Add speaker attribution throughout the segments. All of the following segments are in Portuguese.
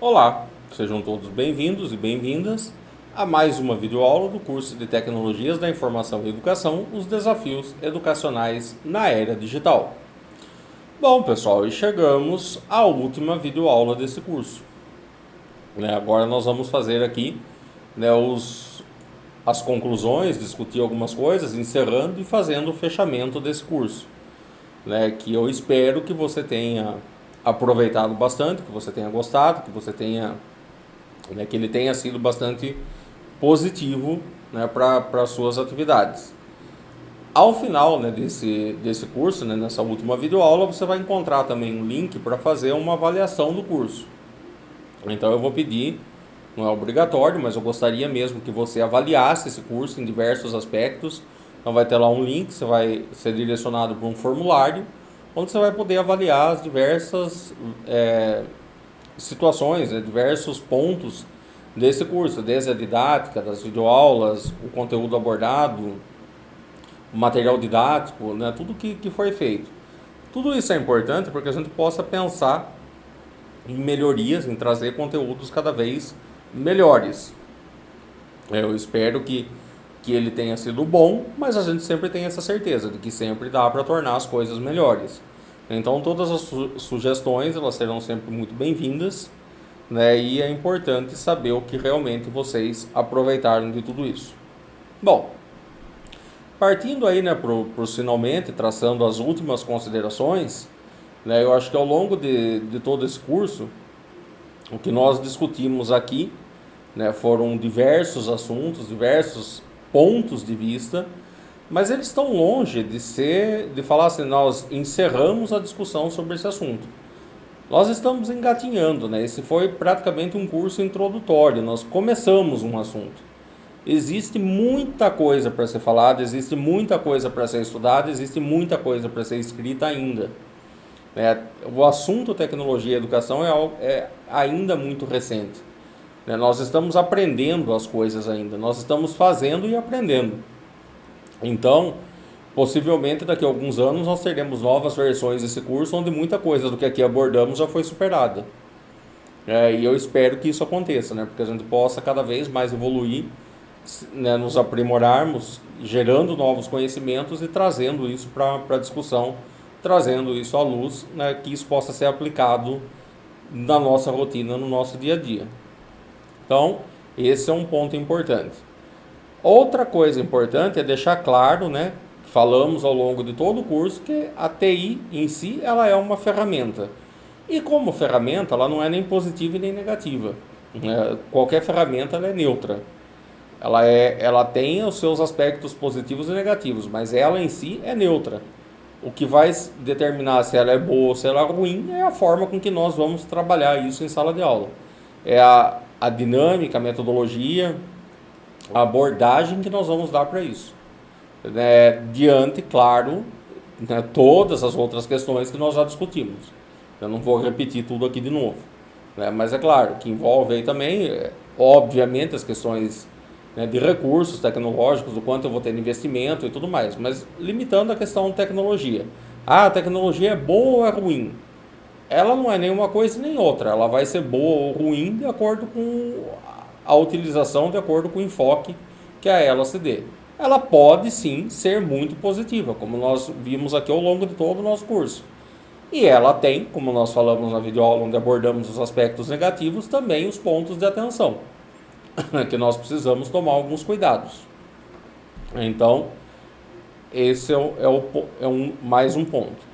Speaker 1: Olá, sejam todos bem-vindos e bem-vindas a mais uma videoaula do curso de Tecnologias da Informação e Educação, os desafios educacionais na era digital. Bom, pessoal, e chegamos à última videoaula desse curso. Agora nós vamos fazer aqui as conclusões, discutir algumas coisas, encerrando e fazendo o fechamento desse curso, que eu espero que você tenha aproveitado bastante, que você tenha gostado, que você tenha, que ele tenha sido bastante positivo, para as suas atividades. Ao final, desse curso, nessa última videoaula, você vai encontrar também um link para fazer uma avaliação do curso. Então eu vou pedir, não é obrigatório, mas eu gostaria mesmo que você avaliasse esse curso em diversos aspectos. Então vai ter lá um link, você vai ser direcionado para um formulário, onde você vai poder avaliar as diversas situações, diversos pontos desse curso, desde a didática, das videoaulas, o conteúdo abordado, o material didático, tudo que foi feito. Tudo isso é importante porque a gente possa pensar em melhorias, em trazer conteúdos cada vez melhores. Eu espero que ele tenha sido bom, mas a gente sempre tem essa certeza de que sempre dá para tornar as coisas melhores. Então todas as sugestões elas serão sempre muito bem-vindas, e é importante saber o que realmente vocês aproveitaram de tudo isso. Bom, partindo aí para os finalmente, traçando as últimas considerações, eu acho que ao longo de todo esse curso, o que nós discutimos aqui, foram diversos assuntos, diversos pontos de vista, mas eles estão longe de falar assim, nós encerramos a discussão sobre esse assunto. Nós estamos engatinhando, esse foi praticamente um curso introdutório, nós começamos um assunto. Existe muita coisa para ser falada, existe muita coisa para ser estudada, existe muita coisa para ser escrita ainda. O assunto tecnologia e educação é ainda muito recente. Nós estamos aprendendo as coisas ainda, nós estamos fazendo e aprendendo. Então, possivelmente daqui a alguns anos nós teremos novas versões desse curso onde muita coisa do que aqui abordamos já foi superada. E eu espero que isso aconteça, porque a gente possa cada vez mais evoluir, nos aprimorarmos, gerando novos conhecimentos e trazendo isso para a discussão, trazendo isso à luz, que isso possa ser aplicado na nossa rotina, no nosso dia a dia. Então, esse é um ponto importante. Outra coisa importante é deixar claro, falamos ao longo de todo o curso, que a TI em si ela é uma ferramenta. E como ferramenta, ela não é nem positiva e nem negativa. Qualquer ferramenta ela é neutra. Ela tem os seus aspectos positivos e negativos, mas ela em si é neutra. O que vai determinar se ela é boa ou se ela é ruim é a forma com que nós vamos trabalhar isso em sala de aula. É a dinâmica, a metodologia, a abordagem que nós vamos dar para isso. Diante, claro, todas as outras questões que nós já discutimos. Eu não vou repetir tudo aqui de novo. Mas é claro que envolve aí também, obviamente, as questões de recursos tecnológicos, do quanto eu vou ter de investimento e tudo mais, mas limitando a questão de tecnologia. A tecnologia é boa ou é ruim? Ela não é nenhuma coisa nem outra, ela vai ser boa ou ruim de acordo com a utilização, de acordo com o enfoque que a ela se dê. Ela pode sim ser muito positiva, como nós vimos aqui ao longo de todo o nosso curso. E ela tem, como nós falamos na videoaula onde abordamos os aspectos negativos, também os pontos de atenção, que nós precisamos tomar alguns cuidados. Então, esse mais um ponto.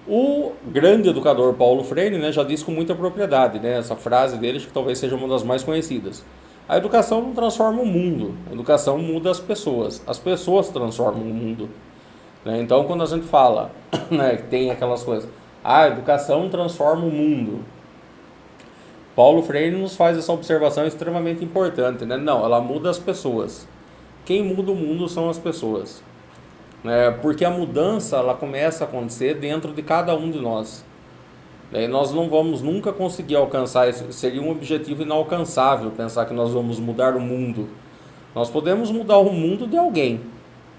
Speaker 1: O grande educador Paulo Freire, já disse com muita propriedade, essa frase dele, que talvez seja uma das mais conhecidas. A educação não transforma o mundo, a educação muda as pessoas transformam o mundo. Então, quando a gente fala, que tem aquelas coisas, a educação transforma o mundo, Paulo Freire nos faz essa observação extremamente importante, Não, ela muda as pessoas. Quem muda o mundo são as pessoas. Porque a mudança ela começa a acontecer dentro de cada um de nós. Nós não vamos nunca conseguir alcançar isso, seria um objetivo inalcançável pensar que nós vamos mudar o mundo. Nós podemos mudar o mundo de alguém,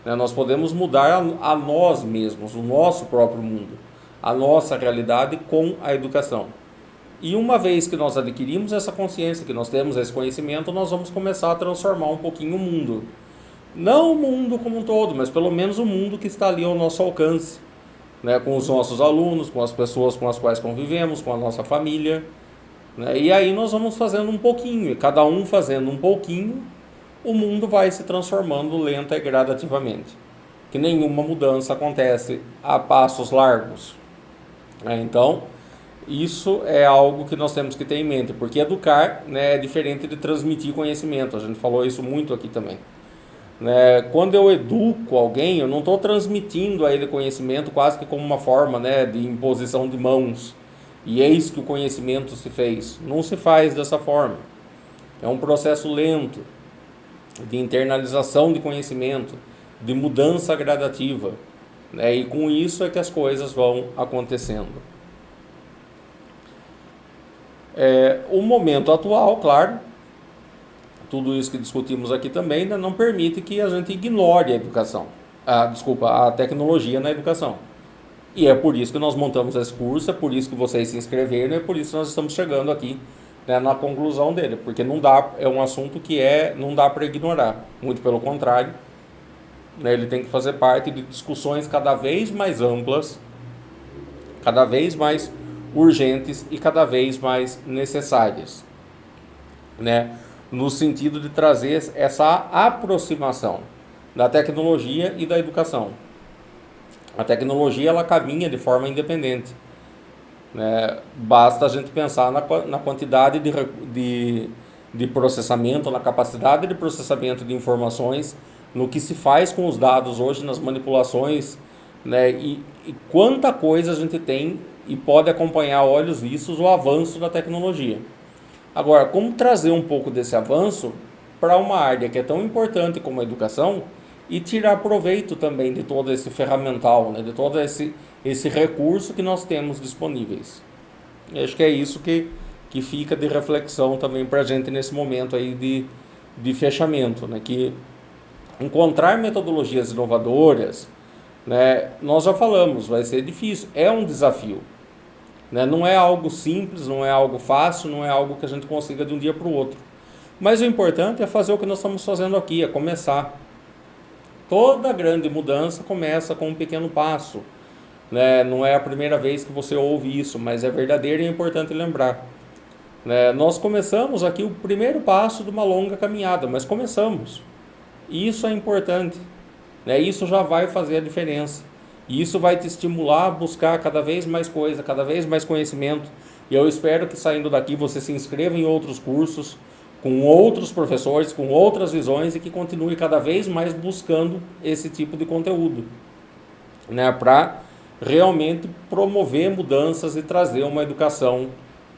Speaker 1: nós podemos mudar a nós mesmos, o nosso próprio mundo, a nossa realidade com a educação. E uma vez que nós adquirimos essa consciência, que nós temos esse conhecimento, nós vamos começar a transformar um pouquinho o mundo. Não o mundo como um todo, mas pelo menos o mundo que está ali ao nosso alcance, né? Com os nossos alunos, com as pessoas com as quais convivemos, com a nossa família, né? E aí nós vamos fazendo um pouquinho, e cada um fazendo um pouquinho, o mundo vai se transformando lenta e gradativamente. Que nenhuma mudança acontece a passos largos, né? Então, isso é algo que nós temos que ter em mente, porque educar, né, é diferente de transmitir conhecimento. A gente falou isso muito aqui também, né? Quando eu educo alguém, eu não estou transmitindo a ele conhecimento quase que como uma forma, né, de imposição de mãos. E eis que o conhecimento se fez. Não se faz dessa forma. É um processo lento de internalização de conhecimento, de mudança gradativa, né? E com isso é que as coisas vão acontecendo. O momento atual, claro, tudo isso que discutimos aqui também, né, não permite que a gente ignore a educação, a tecnologia na educação. E é por isso que nós montamos esse curso, é por isso que vocês se inscreveram, é por isso que nós estamos chegando aqui, né, na conclusão dele, porque não dá, é um assunto que não dá para ignorar, muito pelo contrário, né, ele tem que fazer parte de discussões cada vez mais amplas, cada vez mais urgentes e cada vez mais necessárias, né, no sentido de trazer essa aproximação da tecnologia e da educação. A tecnologia, ela caminha de forma independente, né? Basta a gente pensar na quantidade de processamento, na capacidade de processamento de informações, no que se faz com os dados hoje, nas manipulações, né? E quanta coisa a gente tem e pode acompanhar a olhos vistos o avanço da tecnologia. Agora, como trazer um pouco desse avanço para uma área que é tão importante como a educação e tirar proveito também de todo esse ferramental, né, de todo esse recurso que nós temos disponíveis. E acho que é isso que fica de reflexão também para a gente nesse momento aí de fechamento, né, que encontrar metodologias inovadoras, né, nós já falamos, vai ser difícil, é um desafio. Né? Não é algo simples, não é algo fácil, não é algo que a gente consiga de um dia para o outro. Mas o importante é fazer o que nós estamos fazendo aqui, é começar. Toda grande mudança começa com um pequeno passo, né? Não é a primeira vez que você ouve isso, mas é verdadeiro e é importante lembrar. Né? Nós começamos aqui o primeiro passo de uma longa caminhada, mas começamos. E isso é importante, né? Isso já vai fazer a diferença. E isso vai te estimular a buscar cada vez mais coisa, cada vez mais conhecimento. E eu espero que saindo daqui você se inscreva em outros cursos, com outros professores, com outras visões e que continue cada vez mais buscando esse tipo de conteúdo, né, para realmente promover mudanças e trazer uma educação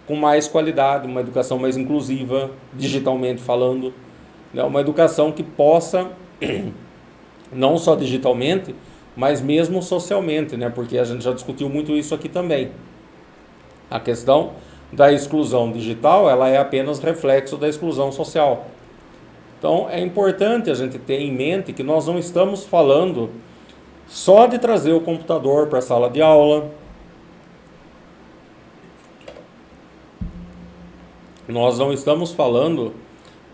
Speaker 1: com mais qualidade, uma educação mais inclusiva, digitalmente falando, né, uma educação que possa, não só digitalmente, mas mesmo socialmente, né, porque a gente já discutiu muito isso aqui também. A questão da exclusão digital, ela é apenas reflexo da exclusão social. Então, é importante a gente ter em mente que nós não estamos falando só de trazer o computador para a sala de aula. Nós não estamos falando,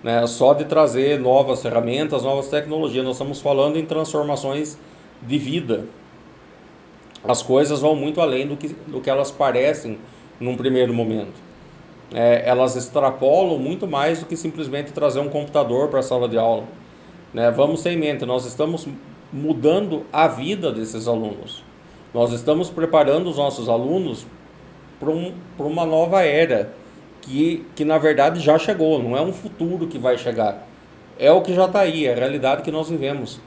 Speaker 1: né, só de trazer novas ferramentas, novas tecnologias. Nós estamos falando em transformações de vida. As coisas vão muito além do que elas parecem num primeiro momento. Elas extrapolam muito mais do que simplesmente trazer um computador para a sala de aula. Né? Vamos ter em mente, nós estamos mudando a vida desses alunos. Nós estamos preparando os nossos alunos para uma nova era, que na verdade já chegou, não é um futuro que vai chegar. É o que já está aí, é a realidade que nós vivemos.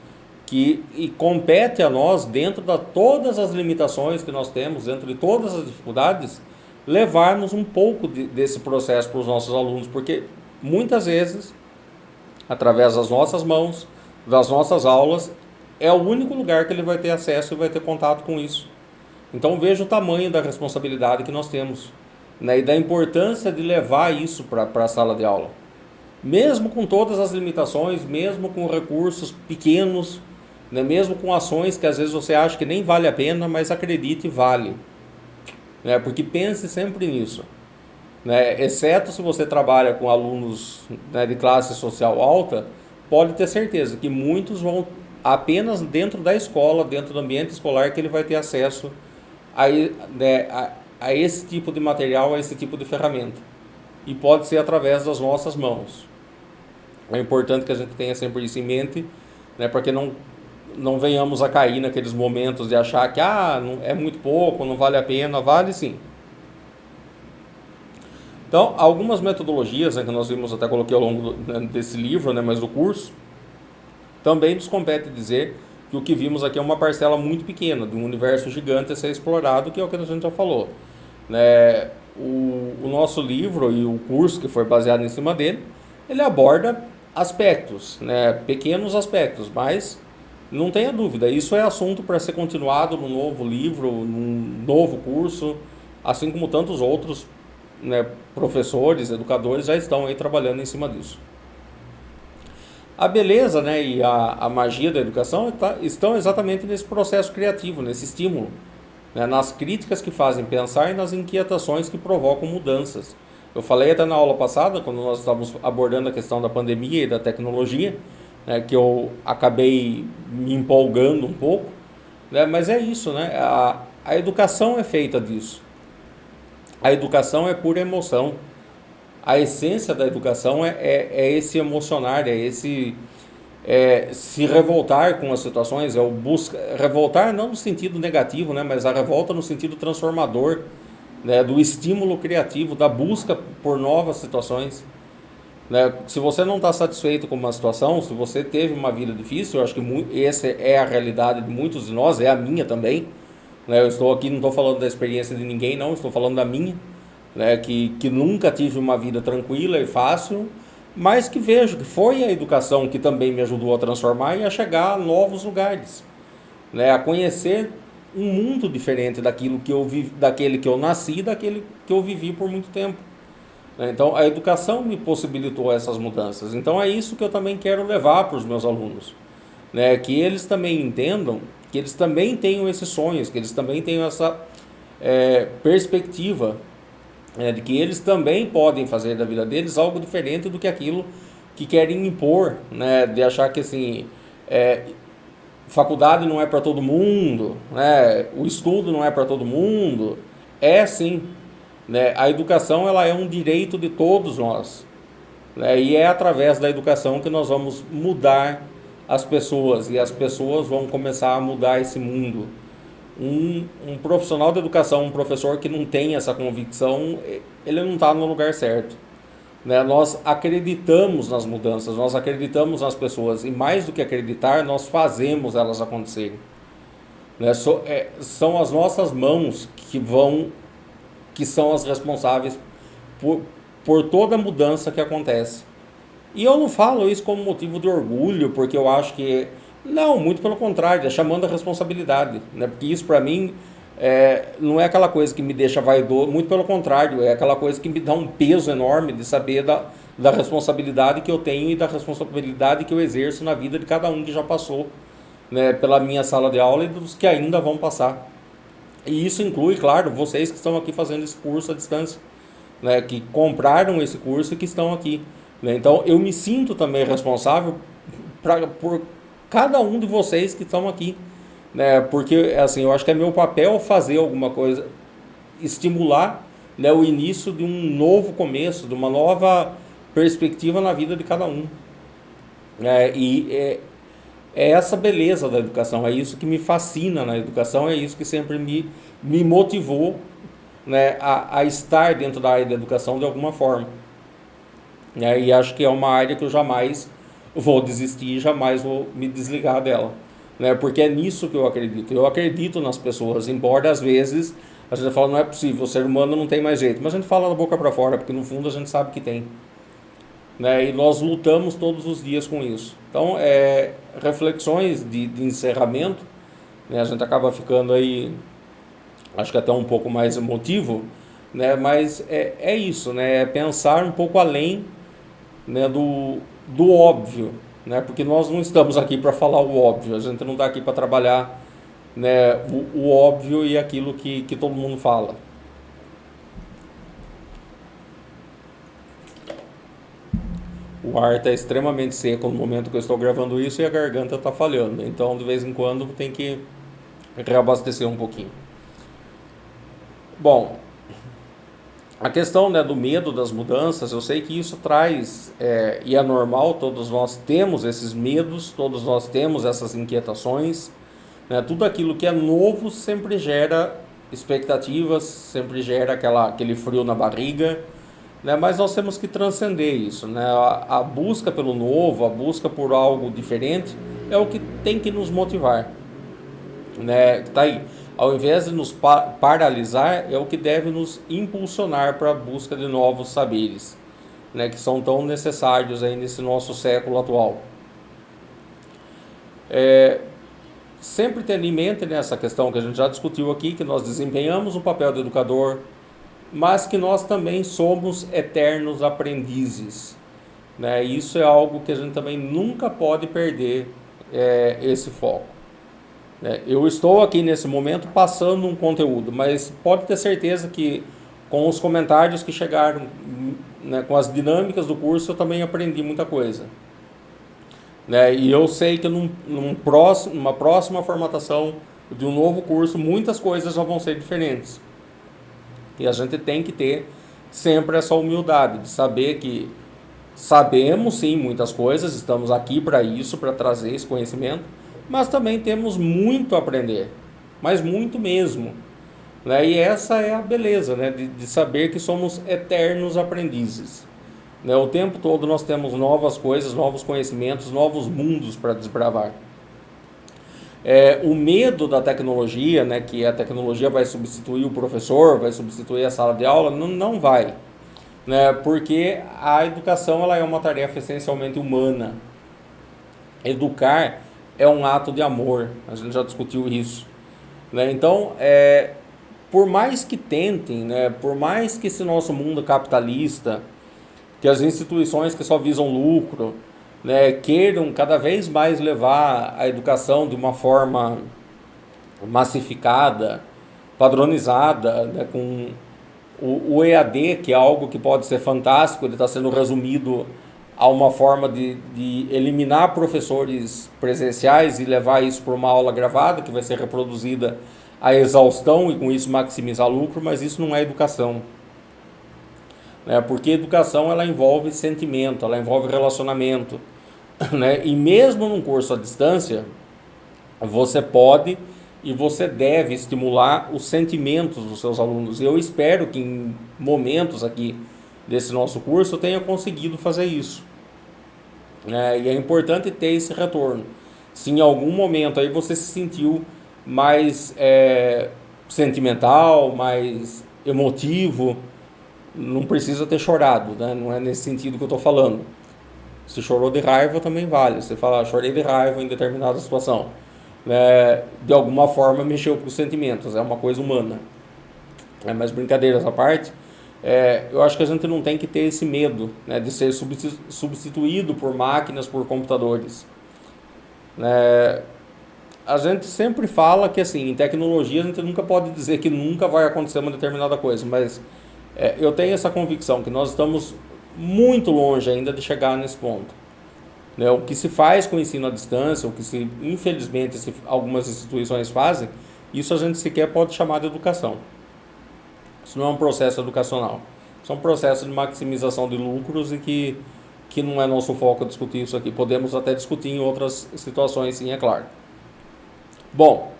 Speaker 1: E compete a nós, dentro de todas as limitações que nós temos, dentro de todas as dificuldades, levarmos um pouco desse processo para os nossos alunos, porque muitas vezes, através das nossas mãos, das nossas aulas, é o único lugar que ele vai ter acesso e vai ter contato com isso. Então veja o tamanho da responsabilidade que nós temos, né, e da importância de levar isso para a sala de aula. Mesmo com todas as limitações, mesmo com recursos pequenos, né, mesmo com ações que às vezes você acha que nem vale a pena, mas acredite, vale. Né, porque pense sempre nisso. né? Exceto se você trabalha com alunos, né, de classe social alta, pode ter certeza que muitos vão apenas dentro da escola, dentro do ambiente escolar, que ele vai ter acesso a, né, a esse tipo de material, a esse tipo de ferramenta. E pode ser através das nossas mãos. É importante que a gente tenha sempre isso em mente, né, para que não venhamos a cair naqueles momentos de achar que não, é muito pouco, não vale a pena. Vale sim. Então, algumas metodologias, né, que nós vimos, até coloquei ao longo desse livro, né, mas do curso, também nos compete dizer que o que vimos aqui é uma parcela muito pequena de um universo gigante a ser explorado, que é o que a gente já falou, né? O nosso livro e o curso que foi baseado em cima dele, ele aborda aspectos, né, pequenos aspectos, mas não tenha dúvida, isso é assunto para ser continuado num novo livro, num novo curso, assim como tantos outros, né, professores, educadores já estão aí trabalhando em cima disso. A beleza, né, e a magia da educação estão exatamente nesse processo criativo, nesse estímulo, né, nas críticas que fazem pensar e nas inquietações que provocam mudanças. Eu falei até na aula passada, quando nós estávamos abordando a questão da pandemia e da tecnologia, né, que eu acabei me empolgando um pouco, né, mas é isso, né, a educação é feita disso. A educação é pura emoção. A essência da educação é esse emocionar, é esse se revoltar com as situações, revoltar não no sentido negativo, né, mas a revolta no sentido transformador, né, do estímulo criativo, da busca por novas situações. Né? Se você não está satisfeito com uma situação, se você teve uma vida difícil, eu acho que essa é a realidade de muitos de nós, é a minha também. Né? Eu estou aqui, não estou falando da experiência de ninguém, não, estou falando da minha. Né, que nunca tive uma vida tranquila e fácil, mas que vejo que foi a educação que também me ajudou a transformar e a chegar a novos lugares, né, a conhecer um mundo diferente daquilo que eu vivi, daquele que eu nasci, daquele que eu vivi por muito tempo. Né. Então a educação me possibilitou essas mudanças. Então é isso que eu também quero levar para os meus alunos, né, que eles também entendam, que eles também tenham esses sonhos, que eles também tenham essa perspectiva, de que eles também podem fazer da vida deles algo diferente do que aquilo que querem impor, né, de achar que assim, faculdade não é para todo mundo, né, o estudo não é para todo mundo. É sim, né, a educação ela é um direito de todos nós, né, e é através da educação que nós vamos mudar as pessoas e as pessoas vão começar a mudar esse mundo. Um profissional de educação, um professor que não tem essa convicção, ele não está no lugar certo. Né? Nós acreditamos nas mudanças, nós acreditamos nas pessoas e mais do que acreditar, nós fazemos elas acontecerem. Né? São as nossas mãos que são as responsáveis por toda a mudança que acontece. E eu não falo isso como motivo de orgulho, porque eu acho que não, muito pelo contrário, é chamando a responsabilidade, né? Porque isso para mim não é aquela coisa que me deixa vaidoso, muito pelo contrário, é aquela coisa que me dá um peso enorme de saber da responsabilidade que eu tenho e da responsabilidade que eu exerço na vida de cada um que já passou, né, pela minha sala de aula e dos que ainda vão passar. E isso inclui, claro, vocês que estão aqui fazendo esse curso à distância, né, que compraram esse curso e que estão aqui. Né? Então eu me sinto também responsável por cada um de vocês que estão aqui, né? Porque assim, eu acho que é meu papel fazer alguma coisa, estimular, né, o início de um novo começo, de uma nova perspectiva na vida de cada um. É essa beleza da educação, é isso que me fascina na educação, é isso que sempre me motivou, né, a estar dentro da área da educação de alguma forma. E acho que é uma área que eu jamais vou desistir, jamais vou me desligar dela, né? Porque é nisso que eu acredito. Eu acredito nas pessoas, embora às vezes a gente fala não é possível, o ser humano não tem mais jeito, mas a gente fala da boca para fora, porque no fundo a gente sabe que tem, né? E nós lutamos todos os dias com isso. Então, reflexões de encerramento, né? A gente acaba ficando aí, acho que até um pouco mais emotivo, né? Mas é isso, né? É pensar um pouco além, né, do óbvio, né? Porque nós não estamos aqui para falar o óbvio, a gente não está aqui para trabalhar, né, o óbvio e aquilo que todo mundo fala. O ar está extremamente seco no momento que eu estou gravando isso e a garganta está falhando. Então, de vez em quando, tem que reabastecer um pouquinho. Bom, a questão, né, do medo das mudanças, eu sei que isso traz, e é normal, todos nós temos esses medos, todos nós temos essas inquietações, né, tudo aquilo que é novo sempre gera expectativas, sempre gera aquele frio na barriga, né, mas nós temos que transcender isso, né, a busca pelo novo, a busca por algo diferente é o que tem que nos motivar, né, tá aí. Ao invés de nos paralisar, é o que deve nos impulsionar para a busca de novos saberes, né, que são tão necessários aí nesse nosso século atual. Sempre tendo em mente nessa questão que a gente já discutiu aqui, que nós desempenhamos um papel de educador, mas que nós também somos eternos aprendizes, né? Isso é algo que a gente também nunca pode perder, esse foco. Eu estou aqui nesse momento passando um conteúdo, mas pode ter certeza que com os comentários que chegaram, né, com as dinâmicas do curso, eu também aprendi muita coisa. E eu sei que numa próxima formatação de um novo curso, muitas coisas já vão ser diferentes. E a gente tem que ter sempre essa humildade de saber que sabemos sim muitas coisas, estamos aqui para isso, para trazer esse conhecimento, mas também temos muito a aprender, mas muito mesmo, né? E essa é a beleza, né? de saber que somos eternos aprendizes, né? O tempo todo nós temos novas coisas, novos conhecimentos, novos mundos para desbravar. O medo da tecnologia, né? Que a tecnologia vai substituir o professor, vai substituir a sala de aula, não vai, né? Porque a educação ela é uma tarefa essencialmente humana. Educar é um ato de amor, a gente já discutiu isso, né? Então, por mais que tentem, né, por mais que esse nosso mundo capitalista, que as instituições que só visam lucro, né, queiram cada vez mais levar a educação de uma forma massificada, padronizada, né, com o EAD, que é algo que pode ser fantástico, ele está sendo resumido a uma forma de eliminar professores presenciais e levar isso para uma aula gravada, que vai ser reproduzida a exaustão e com isso maximizar lucro, mas isso não é educação. Porque educação ela envolve sentimento, ela envolve relacionamento. E mesmo num curso à distância, você pode e você deve estimular os sentimentos dos seus alunos. Eu espero que em momentos aqui desse nosso curso eu tenha conseguido fazer isso, e é importante ter esse retorno. Se em algum momento aí você se sentiu mais sentimental, mais emotivo, não precisa ter chorado, né? Não é nesse sentido que eu estou falando. Se chorou de raiva também vale, você fala, chorei de raiva em determinada situação, de alguma forma mexeu com os sentimentos, é uma coisa humana, mas brincadeiras à parte, eu acho que a gente não tem que ter esse medo, né, de ser substituído por máquinas, por computadores. A gente sempre fala que assim, em tecnologia a gente nunca pode dizer que nunca vai acontecer uma determinada coisa, mas eu tenho essa convicção que nós estamos muito longe ainda de chegar nesse ponto. O que se faz com o ensino à distância, o que infelizmente algumas instituições fazem, isso a gente sequer pode chamar de educação. Isso não é um processo educacional. Isso é um processo de maximização de lucros e que não é nosso foco discutir isso aqui. Podemos até discutir em outras situações, sim, é claro. Bom,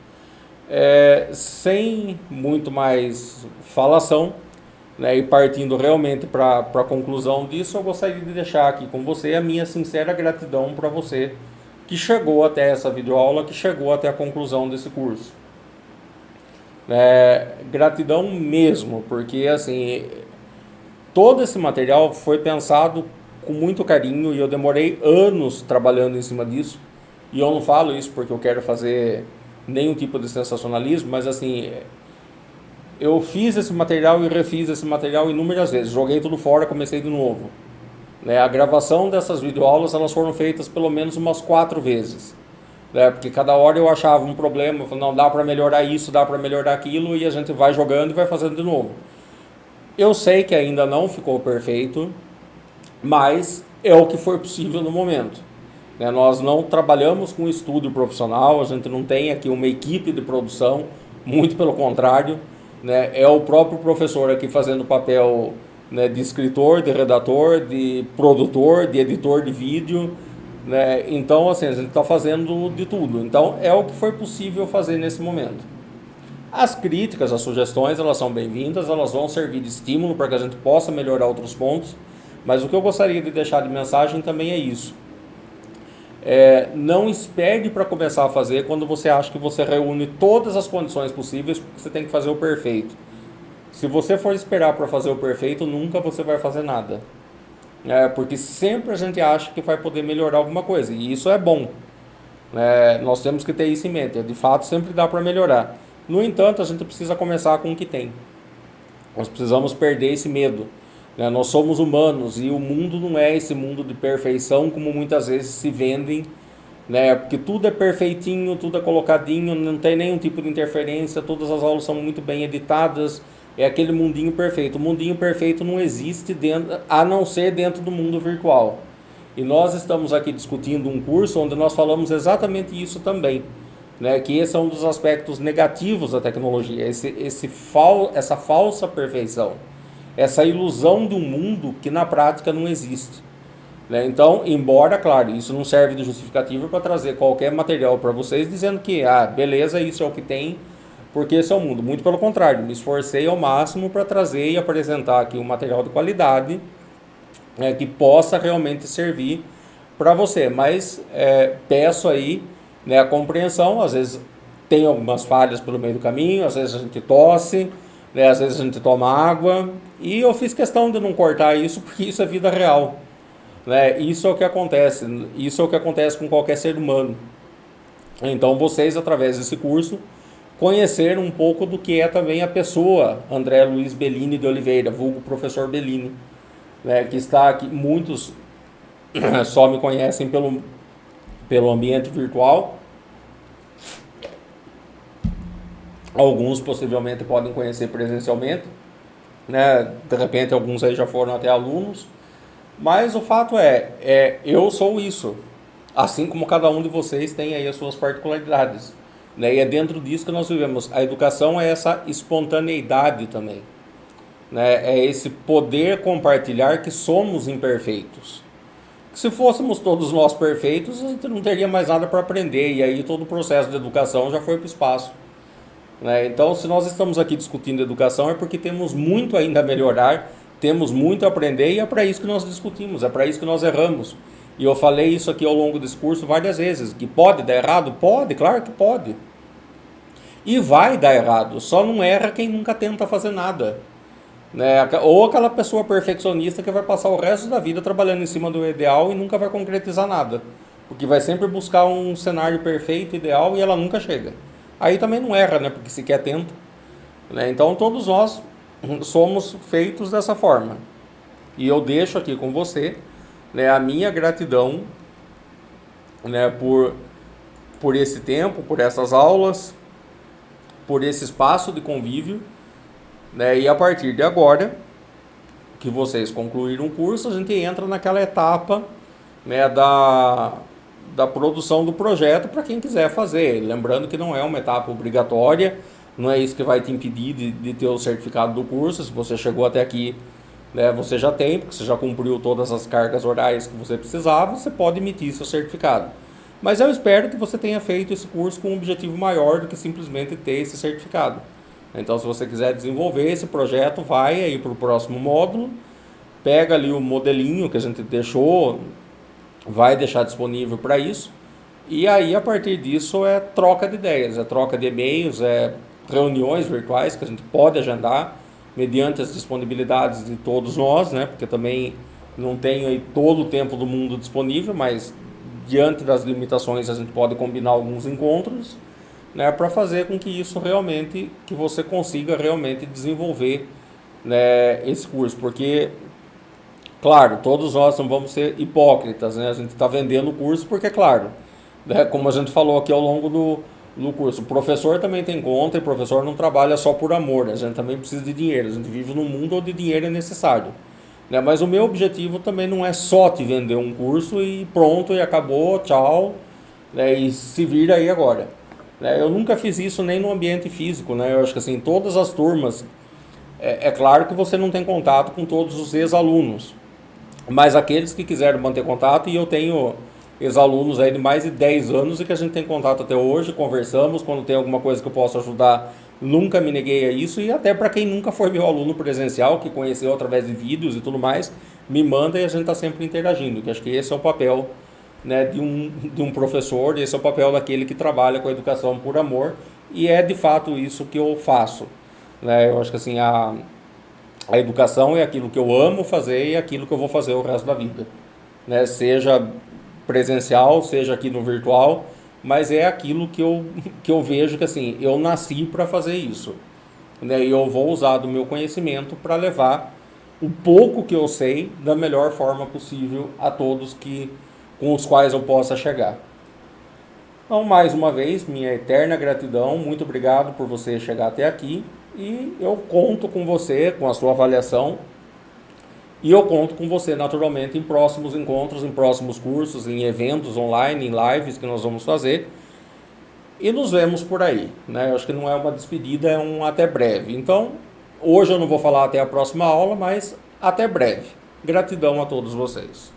Speaker 1: sem muito mais falação, e partindo realmente para a conclusão disso, eu gostaria de deixar aqui com você a minha sincera gratidão para você que chegou até essa videoaula, que chegou até a conclusão desse curso. Gratidão mesmo, porque assim, todo esse material foi pensado com muito carinho e eu demorei anos trabalhando em cima disso, e eu não falo isso porque eu quero fazer nenhum tipo de sensacionalismo, mas assim, eu fiz esse material e refiz esse material inúmeras vezes, joguei tudo fora, comecei de novo. A gravação dessas videoaulas elas foram feitas pelo menos umas 4 vezes, porque cada hora eu achava um problema, eu falava, não, dá para melhorar isso, dá para melhorar aquilo, e a gente vai jogando e vai fazendo de novo. Eu sei que ainda não ficou perfeito, mas é o que for possível no momento. Né? Nós não trabalhamos com estúdio profissional, a gente não tem aqui uma equipe de produção, muito pelo contrário, né? É o próprio professor aqui fazendo o papel, né, de escritor, de redator, de produtor, de editor de vídeo, né? Então, assim, a gente está fazendo de tudo. Então, é o que for possível fazer nesse momento. As críticas, as sugestões, elas são bem-vindas, elas vão servir de estímulo para que a gente possa melhorar outros pontos, mas o que eu gostaria de deixar de mensagem também é isso. Não espere para começar a fazer quando você acha que você reúne todas as condições possíveis, porque você tem que fazer o perfeito. Se você for esperar para fazer o perfeito, nunca você vai fazer nada. Porque sempre a gente acha que vai poder melhorar alguma coisa, e isso é bom. Nós temos que ter isso em mente, de fato sempre dá para melhorar. No entanto, a gente precisa começar com o que tem. Nós precisamos perder esse medo. Nós somos humanos e o mundo não é esse mundo de perfeição como muitas vezes se vendem, né? Porque tudo é perfeitinho, tudo é colocadinho, não tem nenhum tipo de interferência, todas as aulas são muito bem editadas, é aquele mundinho perfeito. O mundinho perfeito não existe dentro, a não ser dentro do mundo virtual. E nós estamos aqui discutindo um curso onde nós falamos exatamente isso também, né? Que esse é um dos aspectos negativos da tecnologia, essa falsa perfeição. Essa ilusão de um mundo que na prática não existe. Né? Então, embora, claro, isso não serve de justificativa para trazer qualquer material para vocês dizendo que, beleza, isso é o que tem, porque esse é o mundo. Muito pelo contrário, me esforcei ao máximo para trazer e apresentar aqui um material de qualidade, que possa realmente servir para você. Mas peço aí, né, a compreensão. Às vezes tem algumas falhas pelo meio do caminho, às vezes a gente tosse, né, às vezes a gente toma água, e eu fiz questão de não cortar isso, porque isso é vida real. Né? Isso é o que acontece, isso é o que acontece com qualquer ser humano. Então vocês, através desse curso, conheceram um pouco do que é também a pessoa André Luiz Bellini de Oliveira, vulgo professor Bellini, né, que está aqui. Muitos só me conhecem pelo ambiente virtual, alguns possivelmente podem conhecer presencialmente, né? De repente alguns aí já foram até alunos, mas o fato eu sou isso, assim como cada um de vocês tem aí as suas particularidades, né? E é dentro disso que nós vivemos. A educação é essa espontaneidade também, né? É esse poder compartilhar que somos imperfeitos. Se fôssemos todos nós perfeitos, a gente não teria mais nada para aprender, e aí todo o processo de educação já foi para o espaço. Né? Então, se nós estamos aqui discutindo educação, é porque temos muito ainda a melhorar, temos muito a aprender, e é para isso que nós discutimos, é para isso que nós erramos. E eu falei isso aqui ao longo do discurso várias vezes, que pode dar errado? Pode, claro que pode. E vai dar errado, só não erra quem nunca tenta fazer nada. Né? Ou aquela pessoa perfeccionista que vai passar o resto da vida trabalhando em cima do ideal e nunca vai concretizar nada. Porque vai sempre buscar um cenário perfeito, ideal, e ela nunca chega. Aí também não erra, né? Porque sequer tenta. Né? Então todos nós somos feitos dessa forma. E eu deixo aqui com você, né, a minha gratidão, né, por esse tempo, por essas aulas, por esse espaço de convívio. Né? E a partir de agora, que vocês concluíram o curso, a gente entra naquela etapa, né, da produção do projeto para quem quiser fazer. Lembrando que não é uma etapa obrigatória, não é isso que vai te impedir de ter o certificado do curso. Se você chegou até aqui, né, você já tem, porque você já cumpriu todas as cargas horárias que você precisava, você pode emitir seu certificado. Mas eu espero que você tenha feito esse curso com um objetivo maior do que simplesmente ter esse certificado. Então, se você quiser desenvolver esse projeto, vai aí para o próximo módulo, pega ali o modelinho que a gente deixou, vai deixar disponível para isso, e aí a partir disso é troca de ideias, é troca de e-mails, é reuniões virtuais que a gente pode agendar mediante as disponibilidades de todos nós, né? Porque também não tenho aí todo o tempo do mundo disponível, mas diante das limitações a gente pode combinar alguns encontros, né, para fazer com que isso realmente, que você consiga realmente desenvolver, né, esse curso. Porque, claro, todos nós não vamos ser hipócritas, né? A gente está vendendo o curso porque, claro, né, como a gente falou aqui ao longo do curso, o professor também tem conta, e o professor não trabalha só por amor, né? A gente também precisa de dinheiro, a gente vive num mundo onde dinheiro é necessário. né? Mas o meu objetivo também não é só te vender um curso e pronto, e acabou, tchau, né? E se vira aí agora. Né? Eu nunca fiz isso nem no ambiente físico, né? Eu acho que assim, todas as turmas, é claro que você não tem contato com todos os ex-alunos, mas aqueles que quiserem manter contato, e eu tenho ex-alunos aí de mais de 10 anos e que a gente tem contato até hoje, conversamos, quando tem alguma coisa que eu possa ajudar, nunca me neguei a isso, e até para quem nunca foi meu aluno presencial, que conheceu através de vídeos e tudo mais, me manda e a gente está sempre interagindo, que acho que esse é o papel, né, de um professor, esse é o papel daquele que trabalha com a educação por amor, e é de fato isso que eu faço. Né? Eu acho que assim, a educação é aquilo que eu amo fazer e aquilo que eu vou fazer o resto da vida. Né? Seja presencial, seja aqui no virtual, mas é aquilo que eu vejo que assim, eu nasci para fazer isso. Né? E eu vou usar do meu conhecimento para levar o pouco que eu sei da melhor forma possível a todos com os quais eu possa chegar. Então, mais uma vez, minha eterna gratidão, muito obrigado por você chegar até aqui e eu conto com você, com a sua avaliação e eu conto com você naturalmente em próximos encontros, em próximos cursos, em eventos online, em lives que nós vamos fazer e nos vemos por aí. Né? Eu acho que não é uma despedida, é um até breve. Então, hoje eu não vou falar até a próxima aula, mas até breve. Gratidão a todos vocês.